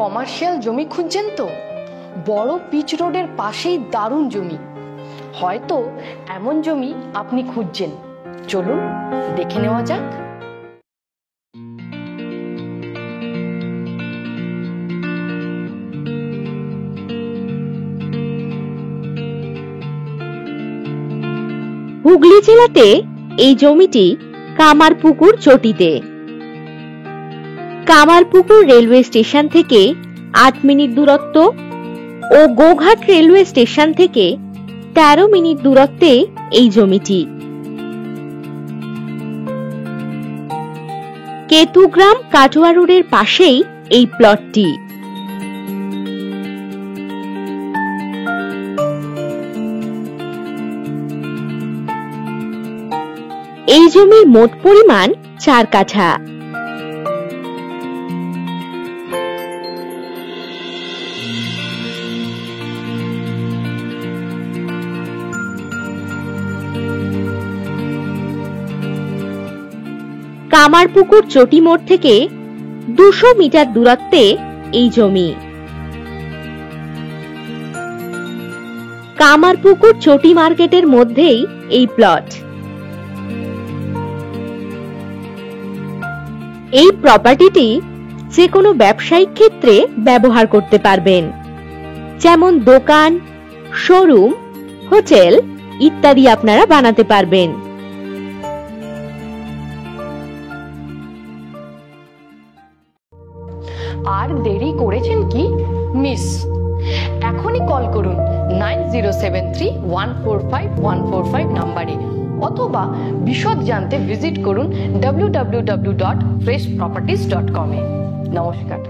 Commercial জমি খুঁজছেন তো? বড় পিচ রোডের পাশেই দারুণ জমি। হয়তো এমন জমি আপনি খুঁজছেন। চলুন দেখে নেওয়া যাক। হুগলি জেলাতে এই জমিটি কামারপুকুর চটিতে। কামারপুকুর রেলওয়ে স্টেশন থেকে 8 মিনিট দূরত্ব ও গোঘাট রেলওয়ে স্টেশন থেকে 13 মিনিট দূরত্বে এই জমিটি। কেতুগ্রাম কাটোয়া রোডের পাশেই এই প্লটটি। এই জমির মোট পরিমাণ 4 কাঠা। কামারপুকুর চটি মোড় থেকে 200 মিটার দূরত্বে এই জমি। কামারপুকুর চটি মার্কেটের মধ্যেই এই প্লট। এই প্রপার্টিটি যে কোনো ব্যবসায়িক ক্ষেত্রে ব্যবহার করতে পারবেন, যেমন দোকান, শোরুম, হোটেল ইত্যাদি আপনারা বানাতে পারবেন। আর দেরি করেছেন কি? মিস, এখনই কল করুন 9073145145 নাম্বারে, অথবা বিশদ জানতে ভিজিট করুন www.freshproperties.com এ। নমস্কার।